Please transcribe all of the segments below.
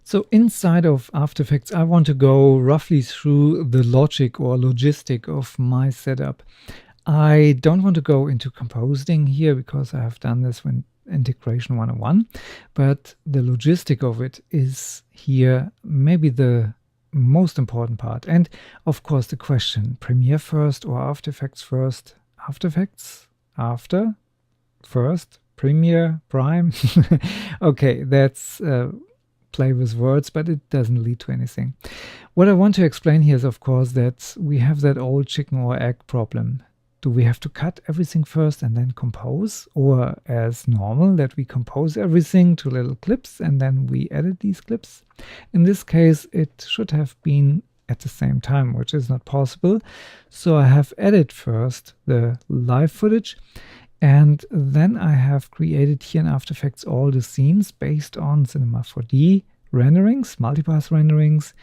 So inside of After Effects, I want to go roughly through the logic or logistic of my setup. I don't want to go into composing here because I have done this when integration 101, but the logistic of it is here maybe the most important part. And of course the question, Premiere first or After Effects first? After Effects? After? First? Premiere? Prime? Okay, that's play with words, but it doesn't lead to anything. What I want to explain here is, of course, that we have that old chicken or egg problem. Do we have to cut everything first and then compose? Or as normal, that we compose everything to little clips and then we edit these clips? In this case, it should have been at the same time, which is not possible. So I have edited first the live footage, and then I have created here in After Effects all the scenes based on Cinema 4D renderings, multipass renderings,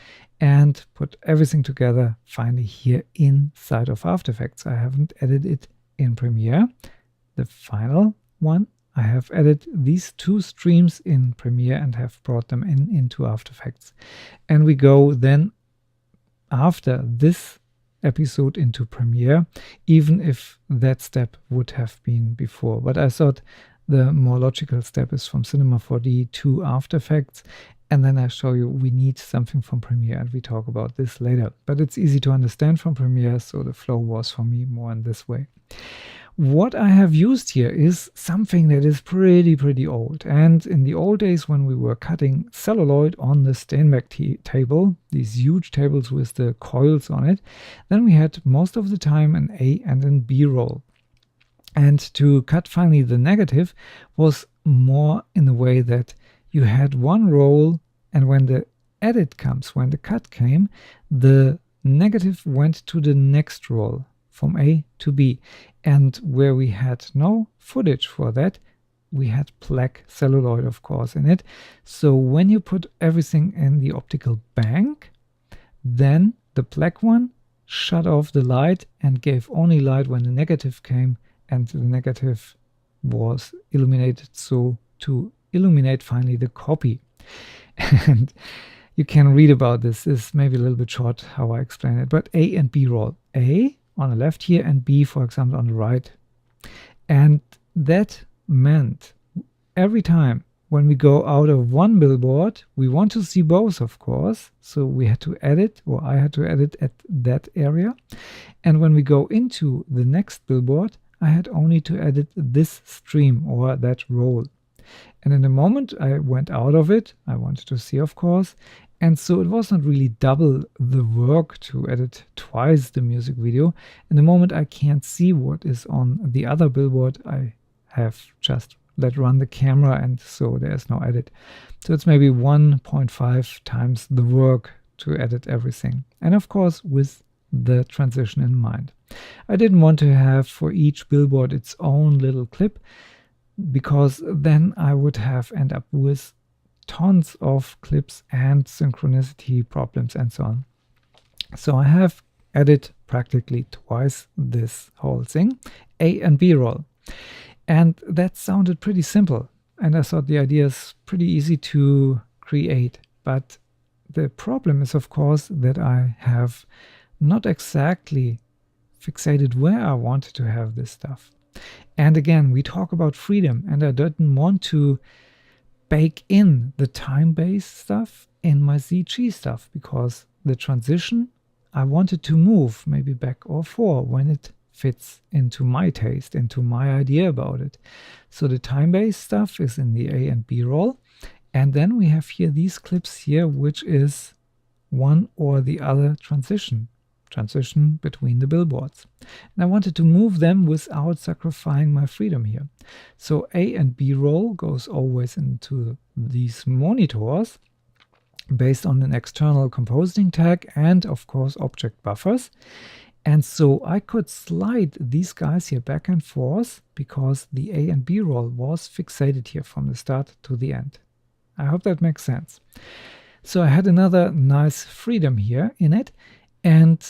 and put everything together finally here inside of After Effects. I haven't edited it in Premiere. The final one, I have edited these two streams in Premiere and have brought them into After Effects. And we go then after this episode into Premiere, even if that step would have been before. But I thought the more logical step is from Cinema 4D to After Effects, and then I show you we need something from Premiere, and we talk about this later. But it's easy to understand from Premiere, so the flow was for me more in this way. What I have used here is something that is pretty old. And in the old days when we were cutting celluloid on the Steinbeck table, these huge tables with the coils on it, then we had most of the time an A and an B roll. And to cut finally the negative was more in the way that you had one roll, and when the edit comes, when the cut came, the negative went to the next roll from A to B. And where we had no footage for that, we had black celluloid, of course, in it. So when you put everything in the optical bank, then the black one shut off the light and gave only light when the negative came, and the negative was illuminated so to illuminate finally the copy. And you can read about this. It's maybe a little bit short how I explain it, but A and B roll. A on the left here and B, for example, on the right. And that meant every time when we go out of one billboard, we want to see both, of course. So we had to edit, or I had to edit at that area. And when we go into the next billboard, I had only to edit this stream or that roll. And in the moment I went out of it, I wanted to see, of course. And so it was not really double the work to edit twice the music video. In the moment I can't see what is on the other billboard, I have just let run the camera, and so there's no edit. So it's maybe 1.5 times the work to edit everything. And of course with the transition in mind. I didn't want to have for each billboard its own little clip, because then I would have end up with tons of clips and synchronicity problems and so on. So I have edited practically twice this whole thing, A and B roll. And that sounded pretty simple. And I thought the idea is pretty easy to create. But the problem is, of course, that I have not exactly fixated where I wanted to have this stuff. And again, we talk about freedom, and I didn't want to bake in the time-based stuff in my ZG stuff, because the transition I wanted to move maybe back or forth when it fits into my taste, into my idea about it. So the time-based stuff is in the A and B roll. And then we have here these clips here, which is one or the other transition between the billboards. And I wanted to move them without sacrificing my freedom here. So A and B roll goes always into these monitors based on an external composing tag and of course object buffers. And so I could slide these guys here back and forth because the A and B roll was fixated here from the start to the end. I hope that makes sense. So I had another nice freedom here in it. And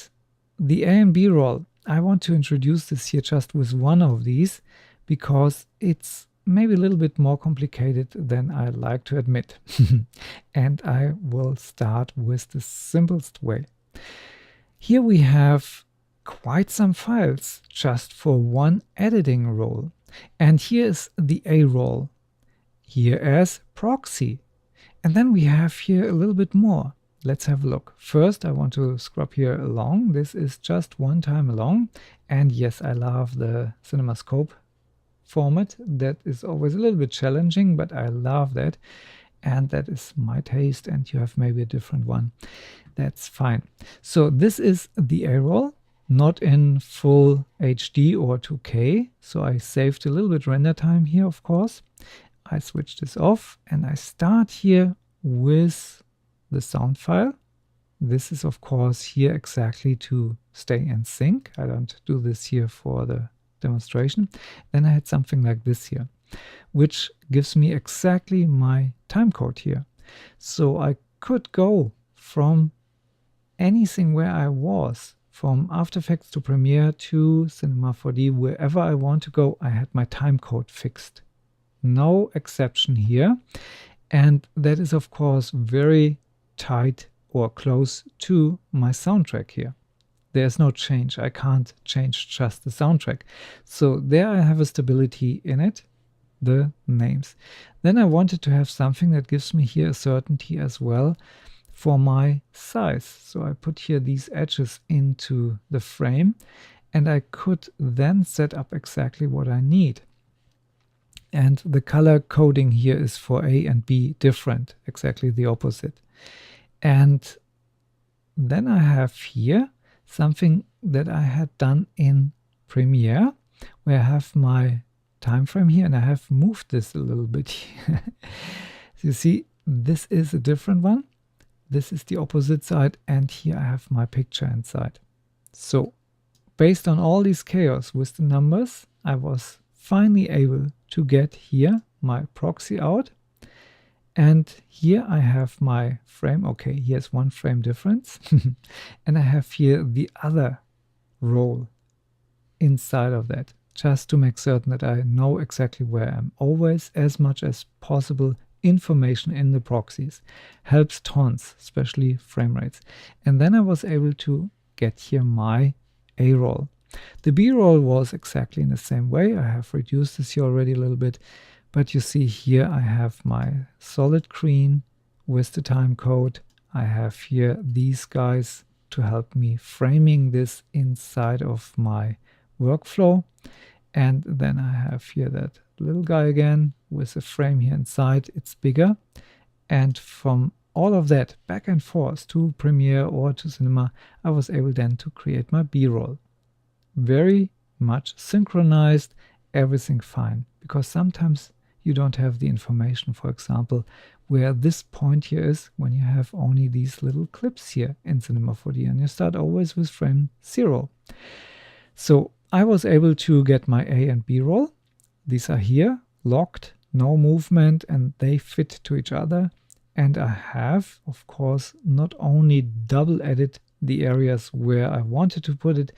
the A and B roll, I want to introduce this here just with one of these because it's maybe a little bit more complicated than I like to admit. And I will start with the simplest way. Here we have quite some files just for one editing role. And here is the A role, here as proxy. And then we have here a little bit more. Let's have a look. First, I want to scrub here along. This is just one time along. And yes, I love the CinemaScope format. That is always a little bit challenging, but I love that. And that is my taste, and you have maybe a different one. That's fine. So this is the A roll, not in full HD or 2K. So I saved a little bit render time here, of course. I switch this off and I start here with the sound file. This is of course here exactly to stay in sync. I don't do this here for the demonstration. Then I had something like this here, which gives me exactly my timecode here. So I could go from anything where I was, from After Effects to Premiere to Cinema 4D, wherever I want to go, I had my timecode fixed. No exception here. And that is of course very tight or close to my soundtrack here. There's no change. I can't change just the soundtrack. So there I have a stability in it, the names. Then I wanted to have something that gives me here a certainty as well for my size. So I put here these edges into the frame and I could then set up exactly what I need. And the color coding here is for A and B different, exactly the opposite. And then I have here something that I had done in Premiere, where I have my time frame here, and I have moved this a little bit here. So you see, this is a different one. This is the opposite side, and here I have my picture inside. So based on all these chaos with the numbers, I was finally able to get here my proxy out. And here I have my frame. Okay, here's one frame difference. And I have here the other role inside of that, just to make certain that I know exactly where I am. Always, as much as possible, information in the proxies helps tons, especially frame rates. And then I was able to get here my A roll. The B roll was exactly in the same way. I have reduced this here already a little bit. But you see here I have my solid green with the time code. I have here these guys to help me framing this inside of my workflow. And then I have here that little guy again with a frame here inside. It's bigger. And from all of that back and forth to Premiere or to Cinema, I was able then to create my B-roll. Very much synchronized, everything fine. Because sometimes you don't have the information, for example, where this point here is when you have only these little clips here in Cinema 4D, and you start always with frame 0. So I was able to get my A and B roll. These are here, locked, no movement, and they fit to each other. And I have, of course, not only double edit the areas where I wanted to put it,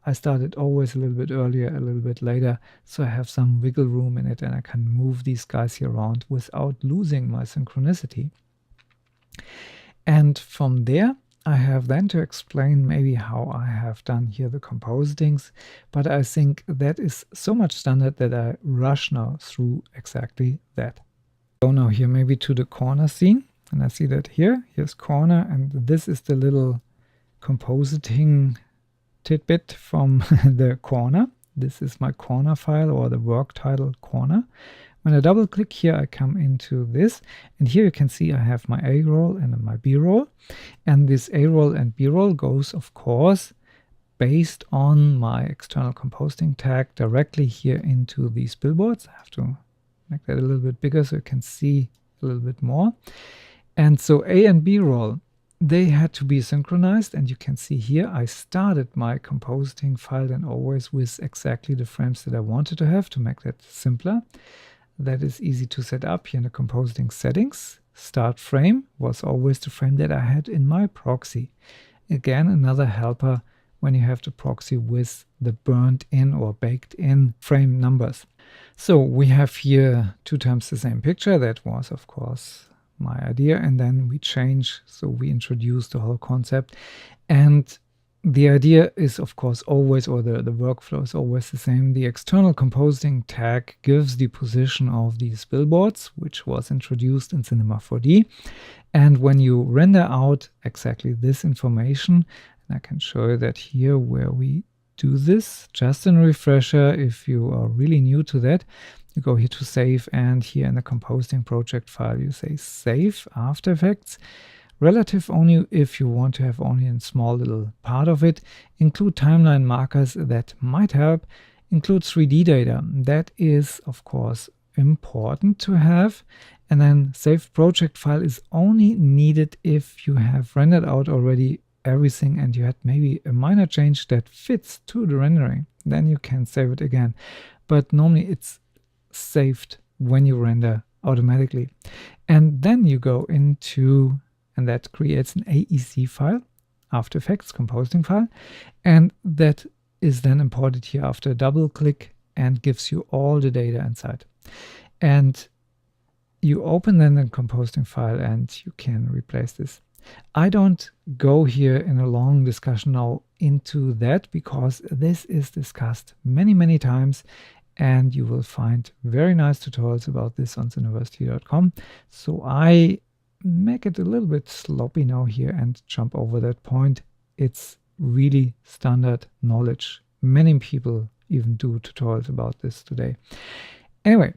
I started always a little bit earlier, a little bit later, so I have some wiggle room in it and I can move these guys here around without losing my synchronicity. And from there, I have then to explain maybe how I have done here the compositings, but I think that is so much standard that I rush now through exactly that. Go now here maybe to the corner scene, and I see that here's corner, and this is the little compositing tidbit from the corner. This is my corner file or the work title corner. When I double click here, I come into this, and here you can see I have my A roll and my B roll, and this A roll and B roll goes of course based on my external composting tag directly here into these billboards. I have to make that a little bit bigger so you can see a little bit more. And so A and B roll, they had to be synchronized, and you can see here I started my compositing file then always with exactly the frames that I wanted to have to make that simpler. That is easy to set up here in the compositing settings. Start frame was always the frame that I had in my proxy. Again, another helper when you have the proxy with the burned in or baked in frame numbers. So we have here 2 times the same picture. That was, of course, my idea. And then we change, so we introduce the whole concept. And the idea is, of course, always, or the workflow is always the same. The external composing tag gives the position of these billboards, which was introduced in Cinema 4D. And when you render out exactly this information, and I can show you that here where we do this, just a refresher, if you are really new to that, you go here to save, and here in the composting project file, you say save After Effects. Relative only if you want to have only a small little part of it. Include timeline markers, that might help. Include 3D data. That is, of course, important to have. And then save project file is only needed if you have rendered out already everything and you had maybe a minor change that fits to the rendering. Then you can save it again. But normally it's saved when you render automatically. And then you go into, and that creates an AEC file, After Effects composing file, and that is then imported here after a double click and gives you all the data inside. And you open then the composting file and you can replace this. I don't go here in a long discussion now into that, because this is discussed many times, and you will find very nice tutorials about this on cineversity.com. So I make it a little bit sloppy now here and jump over that point. It's really standard knowledge. Many people even do tutorials about this today. Anyway,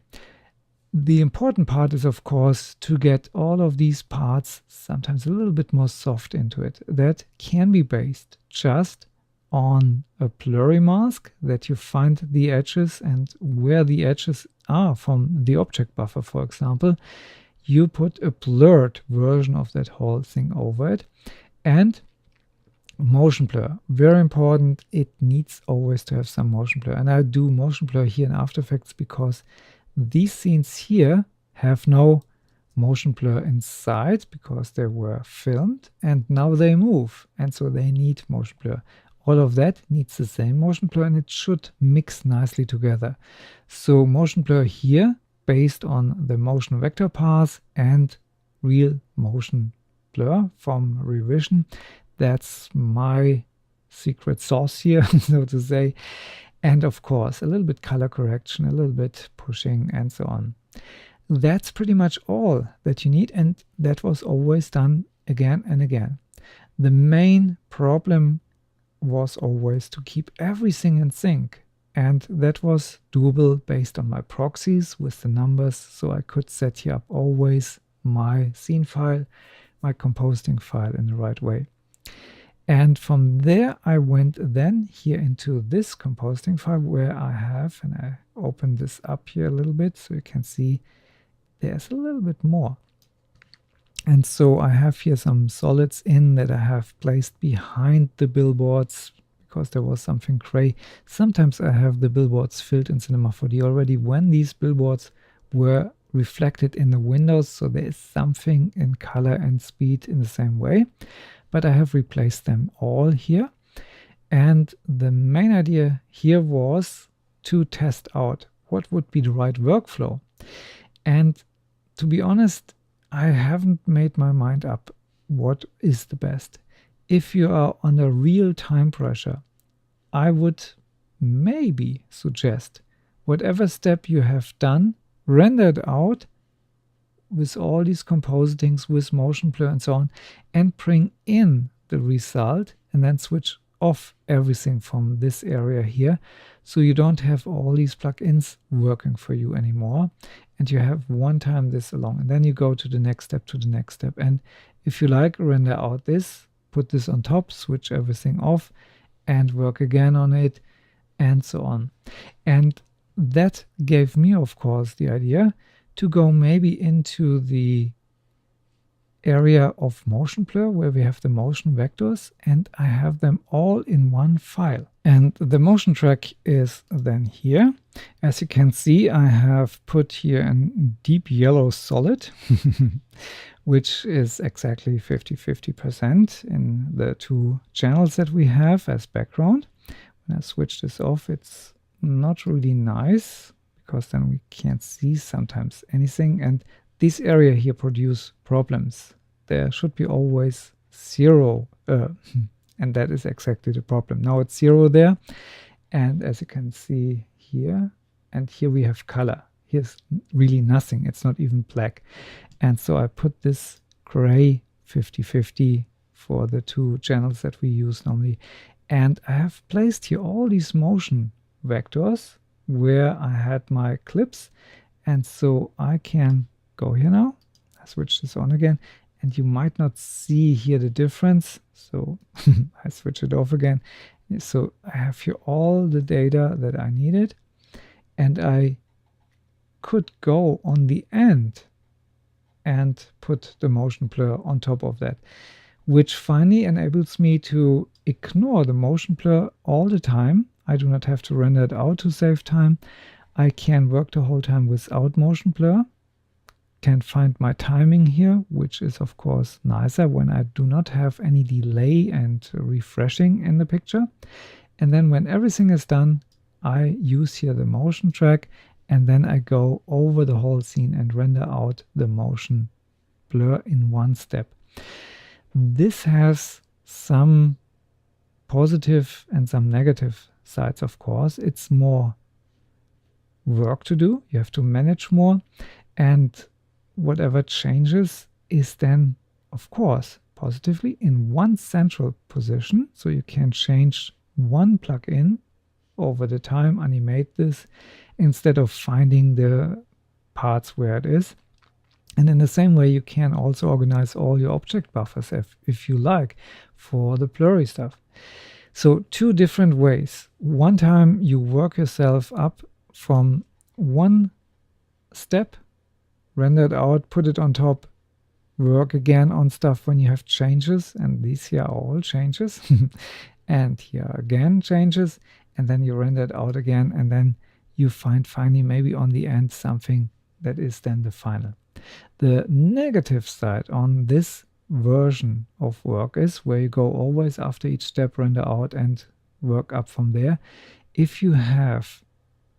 the important part is, of course, to get all of these parts sometimes a little bit more soft into it. That can be based just on a blurry mask, that you find the edges, and where the edges are from the object buffer, for example, you put a blurred version of that whole thing over it. And motion blur, very important. It needs always to have some motion blur. And I do motion blur here in After Effects because these scenes here have no motion blur inside because they were filmed and now they move, and so they need motion blur. All of that needs the same motion blur, and it should mix nicely together. So motion blur here based on the motion vector path and real motion blur from revision. That's my secret sauce here, so to say. And of course, a little bit color correction, a little bit pushing, and so on. That's pretty much all that you need, and that was always done again and again. The main problem was always to keep everything in sync, and that was doable based on my proxies with the numbers, so I could set here up always my scene file, my composting file in the right way. And from there I went then here into this composting file where I have, and I open this up here a little bit so you can see there's a little bit more. And so I have here some solids in that I have placed behind the billboards because there was something gray. Sometimes I have the billboards filled in Cinema 4D already when these billboards were reflected in the windows, so there is something in color and speed in the same way. But I have replaced them all here. And the main idea here was to test out what would be the right workflow. And to be honest, I haven't made my mind up what is the best. If you are under real time pressure, I would maybe suggest whatever step you have done, rendered out with all these compositings, with motion blur and so on, and bring in the result and then switch off everything from this area here, so you don't have all these plugins working for you anymore, and you have one time this along, and then you go to the next step, and if you like, render out this, put this on top, switch everything off, and work again on it, and so on. And that gave me, of course, the idea to go maybe into the area of motion blur where we have the motion vectors, and I have them all in one file. And the motion track is then here. As you can see, I have put here a deep yellow solid, which is exactly 50-50% in the two channels that we have as background. When I switch this off, it's not really nice because then we can't see sometimes anything, and this area here produce problems. There should be always 0, and that is exactly the problem. Now it's 0 there, and as you can see here, and here we have color. Here's really nothing. It's not even black. And so I put this gray 50-50 for the two channels that we use normally. And I have placed here all these motion vectors where I had my clips. And so I can go here now. I switch this on again. And you might not see here the difference. So I switch it off again. So I have here all the data that I needed. And I could go on the end and put the motion blur on top of that, which finally enables me to ignore the motion blur all the time. I do not have to render it out to save time. I can work the whole time without motion blur. Can find my timing here, which is of course nicer when I do not have any delay and refreshing in the picture. And then when everything is done, I use here the motion track, and then I go over the whole scene and render out the motion blur in one step. This has some positive and some negative sides, of course. It's more work to do. You have to manage more, and whatever changes is then, of course, positively in one central position. So you can change one plugin over the time, animate this, instead of finding the parts where it is. And in the same way, you can also organize all your object buffers if you like for the blurry stuff. So two different ways. One time you work yourself up from one step, render it out, put it on top, work again on stuff when you have changes, and these here are all changes. And here again changes, and then you render it out again, and then you find finally maybe on the end something that is then the final. The negative side on this version of work is where you go always after each step, render out and work up from there. If you have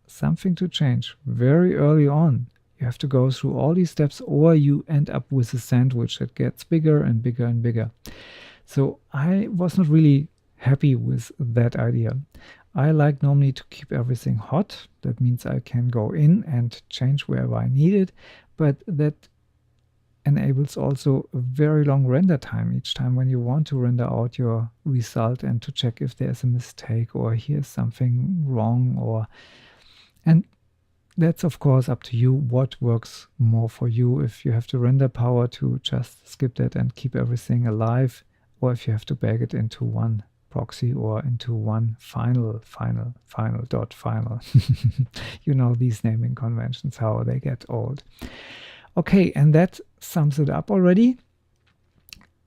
something to change very early on, you have to go through all these steps, or you end up with a sandwich that gets bigger and bigger and bigger. So I was not really happy with that idea. I like normally to keep everything hot. That means I can go in and change wherever I need it, but that enables also a very long render time each time when you want to render out your result and to check if there's a mistake or here's something wrong, and that's of course up to you what works more for you. If you have the render power to just skip that and keep everything alive, or if you have to bag it into one proxy or into one final. You know these naming conventions, how they get old. Okay, and that sums it up already.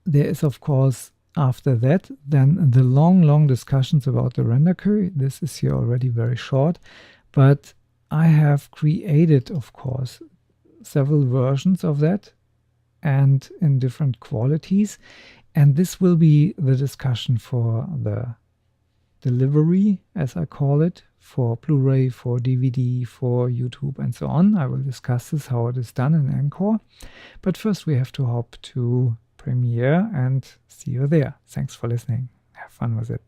There is, of course, after that, then the long discussions about the render query. This is here already very short, but I have created, of course, several versions of that and in different qualities. And this will be the discussion for the delivery, as I call it, for Blu-ray, for DVD, for YouTube, and so on. I will discuss this, how it is done in Encore. But first we have to hop to Premiere and see you there. Thanks for listening. Have fun with it.